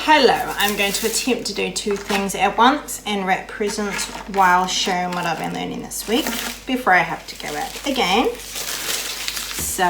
Hello, I'm going to attempt to do two things at once and wrap presents while sharing what I've been learning this week before I have to go out again. So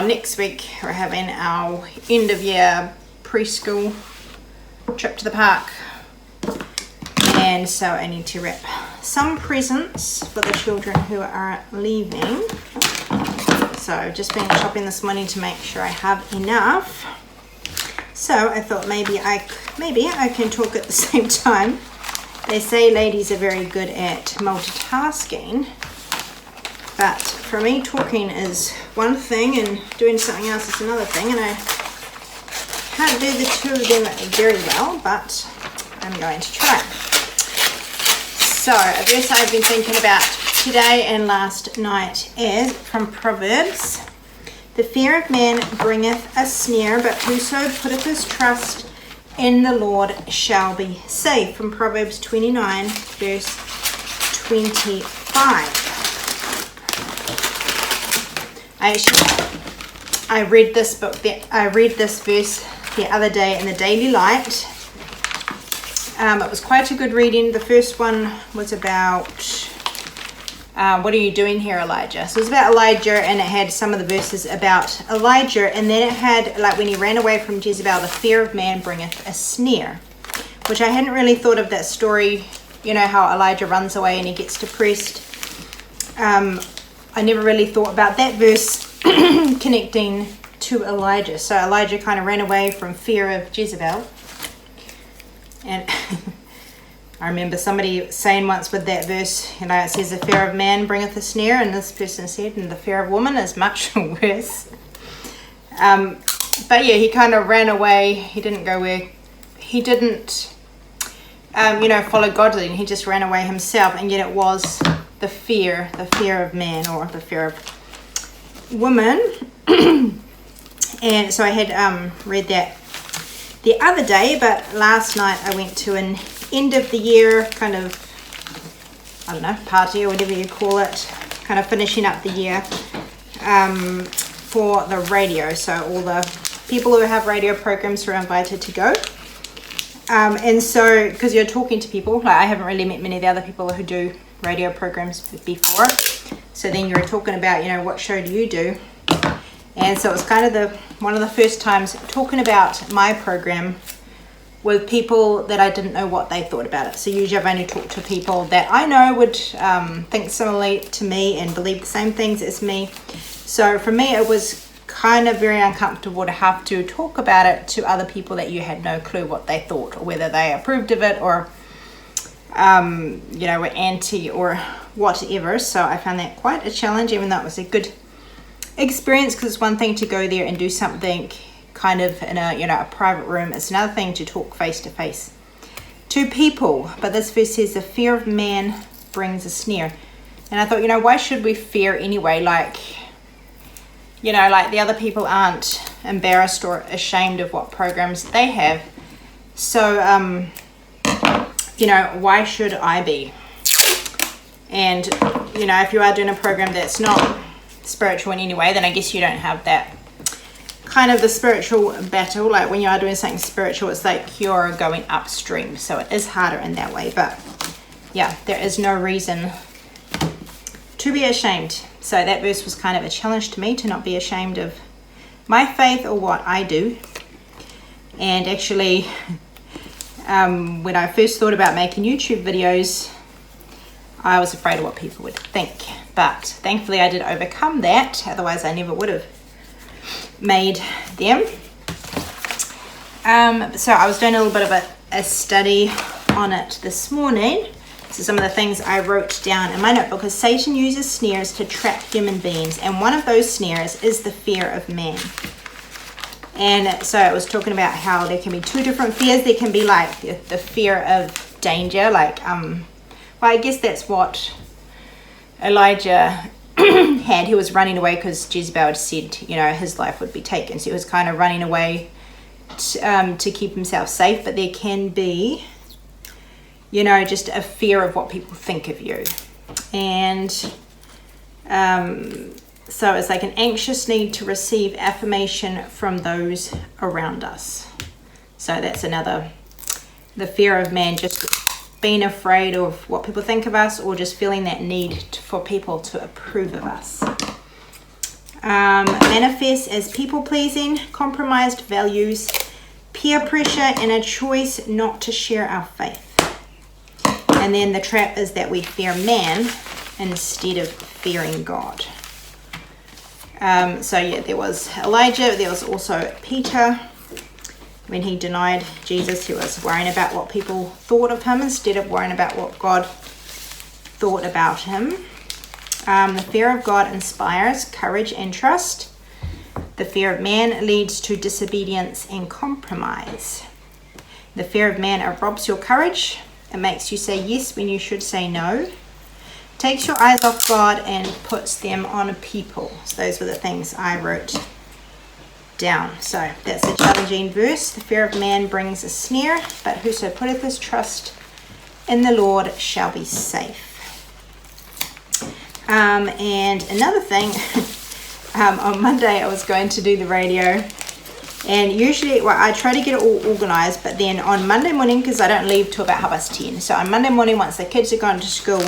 next week we're having our end of year preschool trip to the park, and so I need to wrap some presents for the children who are leaving. So I've just been shopping this morning to make sure I have enough. So I thought maybe I can talk at the same time. They say ladies are very good at multitasking, but for me talking is one thing and doing something else is another thing, and I can't do the two of them very well, but I'm going to try. So a verse I've been thinking about today and last night is from Proverbs. The fear of man bringeth a snare, but whoso putteth his trust in the Lord shall be safe. From Proverbs 29, verse 25. I read this verse the other day in the Daily Light. It was quite a good reading. The first one was about what are you doing here, Elijah? So it was about Elijah, and it had some of the verses about Elijah, and then it had, like, when he ran away from Jezebel, the fear of man bringeth a snare, which I hadn't really thought of that story, you know, how Elijah runs away and he gets depressed. I never really thought about that verse connecting to Elijah. So Elijah kind of ran away from fear of Jezebel, and I remember somebody saying once with that verse, you know, it says the fear of man bringeth a snare, and this person said, and the fear of woman is much worse. But yeah, he kind of ran away. He didn't go where, he didn't, follow God. He just ran away himself, and yet it was the fear of man, or the fear of woman. And so I had read that the other day, but last night I went to an end of the year kind of, I don't know, party or whatever you call it, kind of finishing up the year for the radio. So all the people who have radio programs were invited to go. And so, because you're talking to people, like I haven't really met many of the other people who do radio programs before. So then you're talking about, you know, what show do you do? And so it was kind of one of the first times talking about my program with people that I didn't know what they thought about it. So usually I've only talked to people that I know would think similarly to me and believe the same things as me. So for me, it was kind of very uncomfortable to have to talk about it to other people that you had no clue what they thought, or whether they approved of it, or were anti or whatever. So I found that quite a challenge, even though it was a good experience, because it's one thing to go there and do something kind of in a private room. It's another thing to talk face to face to people. But this verse says the fear of man brings a snare, and I thought, why should we fear anyway? Like the other people aren't embarrassed or ashamed of what programs they have, so why should I be? And if you are doing a program that's not spiritual in any way, then I guess you don't have that kind of the spiritual battle. Like when you are doing something spiritual, it's like you're going upstream, so it is harder in that way. But yeah, there is no reason to be ashamed. So that verse was kind of a challenge to me, to not be ashamed of my faith or what I do. And actually when I first thought about making YouTube videos, I was afraid of what people would think, but thankfully I did overcome that. Otherwise I never would have made them. So I was doing a little bit of a study on it this morning. So some of the things I wrote down in my notebook is Satan uses snares to trap human beings, and one of those snares is the fear of man. And so it was talking about how there can be two different fears. There can be like the fear of danger, like I guess that's what Elijah had. He was running away because Jezebel had said, his life would be taken. So he was kind of running away to keep himself safe. But there can be, just a fear of what people think of you. And so it's like an anxious need to receive affirmation from those around us. So that's another, the fear of man, just being afraid of what people think of us, or just feeling that need for people to approve of us. Manifests as people-pleasing, compromised values, peer pressure, and a choice not to share our faith. And then the trap is that we fear man instead of fearing God. So yeah, there was Elijah, there was also Peter. When he denied Jesus, he was worrying about what people thought of him instead of worrying about what God thought about him. The fear of God inspires courage and trust. The fear of man leads to disobedience and compromise. The fear of man robs your courage. It makes you say yes when you should say no. Takes your eyes off God and puts them on people. So those were the things I wrote down. So that's a challenging verse. The fear of man brings a snare, but whoso putteth his trust in the Lord shall be safe. And another thing, on Monday I was going to do the radio, and usually I try to get it all organized, but then on Monday morning, because I don't leave till about 10:30, so on Monday morning once the kids are gone to school,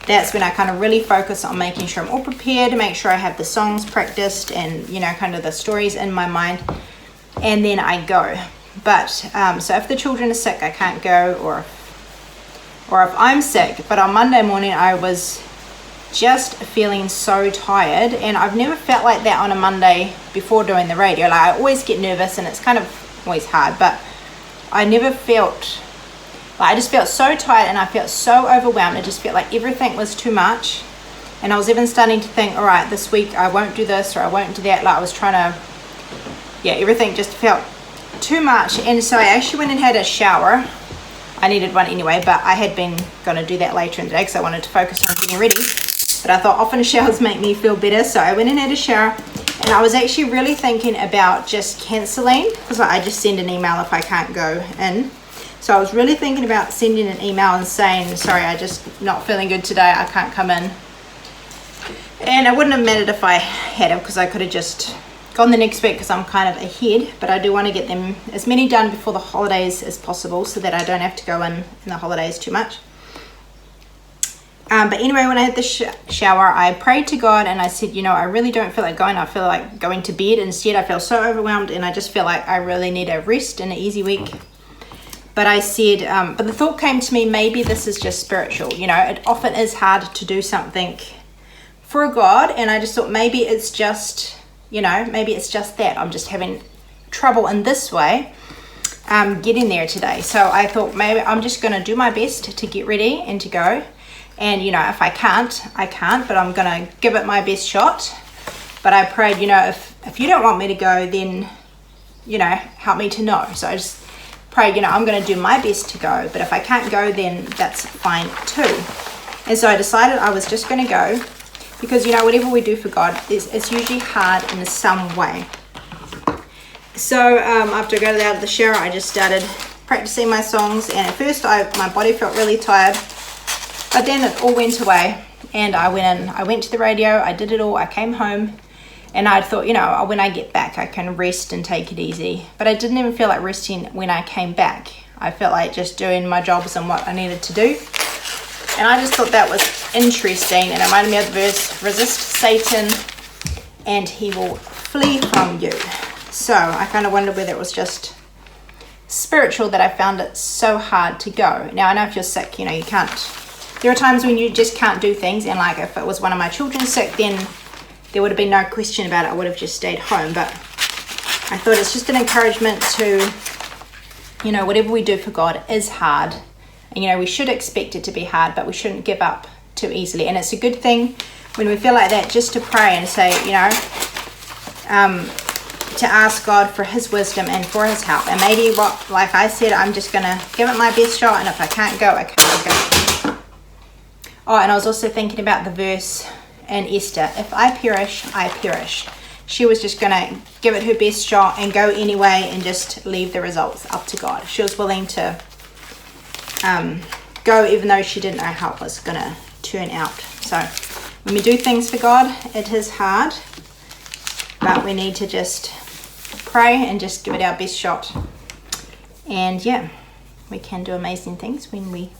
that's when I kind of really focus on making sure I'm all prepared, to make sure I have the songs practiced and, you know, kind of the stories in my mind, and then I go. But so if the children are sick, I can't go, or if I'm sick. But on Monday morning I was just feeling so tired, and I've never felt like that on a Monday before doing the radio. Like, I always get nervous, and it's kind of always hard, but I never felt like, I just felt so tired, and I felt so overwhelmed. I just felt like everything was too much, and I was even starting to think, all right, this week I won't do this or I won't do that. Like, I was trying to, yeah, everything just felt too much. And so I actually went and had a shower. I needed one anyway, but I had been going to do that later in the day because I wanted to focus on getting ready. But I thought often showers make me feel better, so I went and had a shower, and I was actually really thinking about just cancelling, because I just send an email if I can't go in. So I was really thinking about sending an email and saying, sorry, I just not feeling good today, I can't come in. And it wouldn't have mattered if I had, because I could have just gone the next week, because I'm kind of ahead, but I do want to get them as many done before the holidays as possible, so that I don't have to go in the holidays too much. But anyway, when I had the shower, I prayed to God, and I said, you know, I really don't feel like going. I feel like going to bed. Instead, I feel so overwhelmed, and I just feel like I really need a rest and an easy week. But I said, but the thought came to me, maybe this is just spiritual. You know, it often is hard to do something for God, and I just thought maybe it's just, you know, maybe it's just that I'm just having trouble in this way getting there today. So I thought maybe I'm just going to do my best to get ready and to go. And, you know, if I can't, I can't, but I'm going to give it my best shot. But I prayed, you know, if you don't want me to go, then, you know, help me to know. So I just prayed, you know, I'm going to do my best to go. But if I can't go, then that's fine too. And so I decided I was just going to go, because, you know, whatever we do for God, it's usually hard in some way. So after I got out of the shower, I just started practicing my songs. And at first, my body felt really tired. But then it all went away, and I went in, I went to the radio, I did it all, I came home, and I thought, you know, when I get back, I can rest and take it easy. But I didn't even feel like resting when I came back. I felt like just doing my jobs and what I needed to do. And I just thought that was interesting, and it reminded me of the verse, resist Satan, and he will flee from you. So I kind of wondered whether it was just spiritual that I found it so hard to go. Now, I know if you're sick, you know, you can't. There are times when you just can't do things, and like if it was one of my children sick, then there would have been no question about it. I would have just stayed home. But I thought it's just an encouragement to, you know, whatever we do for God is hard. And, you know, we should expect it to be hard, but we shouldn't give up too easily. And it's a good thing when we feel like that, just to pray and say, you know, to ask God for his wisdom and for his help. And maybe what, like I said, I'm just going to give it my best shot, and if I can't go, I can't go. Oh, and I was also thinking about the verse in Esther, if I perish, I perish. She was just going to give it her best shot and go anyway, and just leave the results up to God. She was willing to go even though she didn't know how it was going to turn out. So when we do things for God, it is hard, but we need to just pray and just give it our best shot And yeah, we can do amazing things when we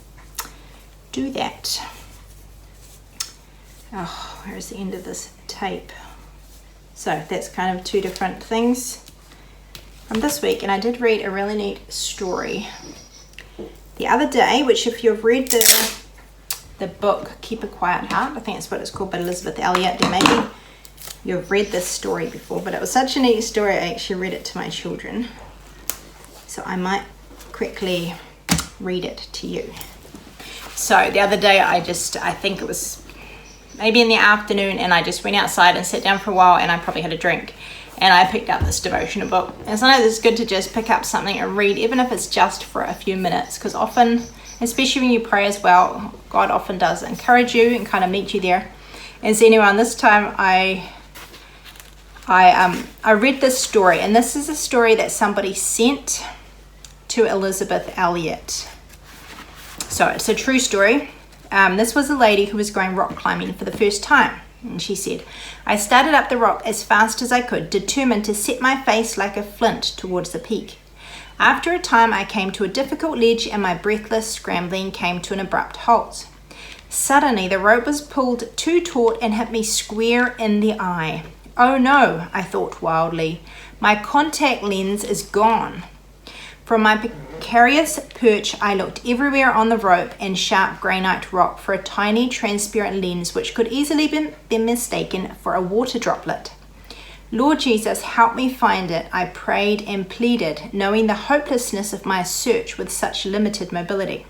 do that. Oh, where's the end of this tape? So that's kind of two different things from this week. And I did read a really neat story the other day, which if you've read the book Keep a Quiet Heart, I think that's what it's called, by Elizabeth Elliot, then maybe you've read this story before, but it was such a neat story. I actually read it to my children, so I might quickly read it to you. So the other day I think it was maybe in the afternoon, and I just went outside and sat down for a while, and I probably had a drink, and I picked up this devotional book. And sometimes it's good to just pick up something and read, even if it's just for a few minutes, because often, especially when you pray as well, God often does encourage you and kind of meet you there. And so anyway, this time I read this story, and this is a story that somebody sent to Elizabeth Elliot. So it's a true story. This was a lady who was going rock climbing for the first time. And she said, "I started up the rock as fast as I could, determined to set my face like a flint towards the peak. After a time, I came to a difficult ledge, and my breathless scrambling came to an abrupt halt. Suddenly, the rope was pulled too taut and hit me square in the eye. Oh no, I thought wildly. My contact lens is gone. From my precarious perch, I looked everywhere on the rope and sharp granite rock for a tiny transparent lens which could easily be mistaken for a water droplet. Lord Jesus, help me find it, I prayed and pleaded, knowing the hopelessness of my search with such limited mobility.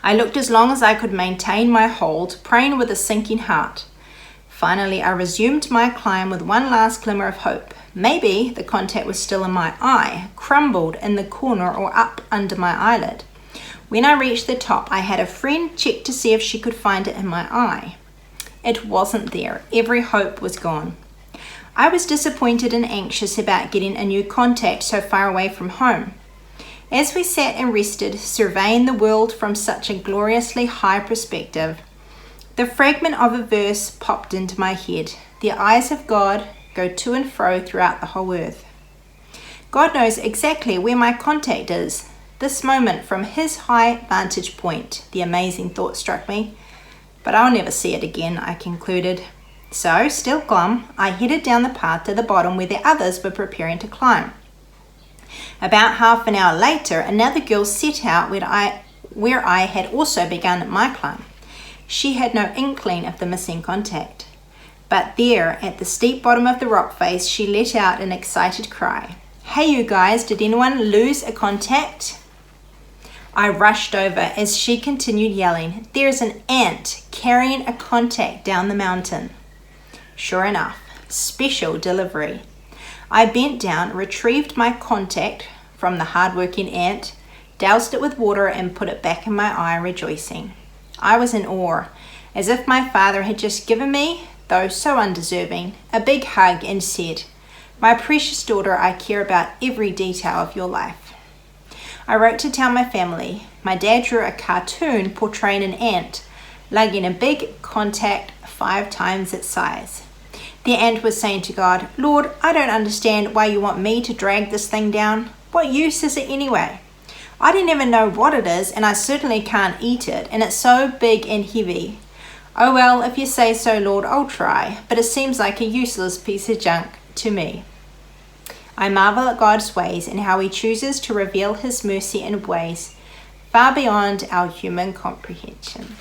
I looked as long as I could maintain my hold, praying with a sinking heart. Finally, I resumed my climb with one last glimmer of hope. Maybe the contact was still in my eye, crumbled in the corner or up under my eyelid. When I reached the top, I had a friend check to see if she could find it in my eye. It wasn't there. Every hope was gone. I was disappointed and anxious about getting a new contact so far away from home. As we sat and rested, surveying the world from such a gloriously high perspective, the fragment of a verse popped into my head. The eyes of God go to and fro throughout the whole earth. God knows exactly where my contact is. This moment from his high vantage point, the amazing thought struck me. But I'll never see it again, I concluded. So, still glum, I headed down the path to the bottom where the others were preparing to climb. About half an hour later, another girl set out where I had also begun my climb. She had no inkling of the missing contact. But there, at the steep bottom of the rock face, she let out an excited cry. "Hey you guys, did anyone lose a contact?" I rushed over as she continued yelling, "There's an ant carrying a contact down the mountain." Sure enough, special delivery. I bent down, retrieved my contact from the hard-working ant, doused it with water and put it back in my eye, rejoicing. I was in awe, as if my father had just given me, though so undeserving, a big hug and said, "My precious daughter, I care about every detail of your life." I wrote to tell my family. My dad drew a cartoon portraying an ant lugging a big contact 5 times its size. The ant was saying to God, "Lord, I don't understand why you want me to drag this thing down. What use is it anyway? I didn't even know what it is, and I certainly can't eat it, and it's so big and heavy. Oh well, if you say so, Lord, I'll try, but it seems like a useless piece of junk to me." I marvel at God's ways and how he chooses to reveal his mercy in ways far beyond our human comprehension.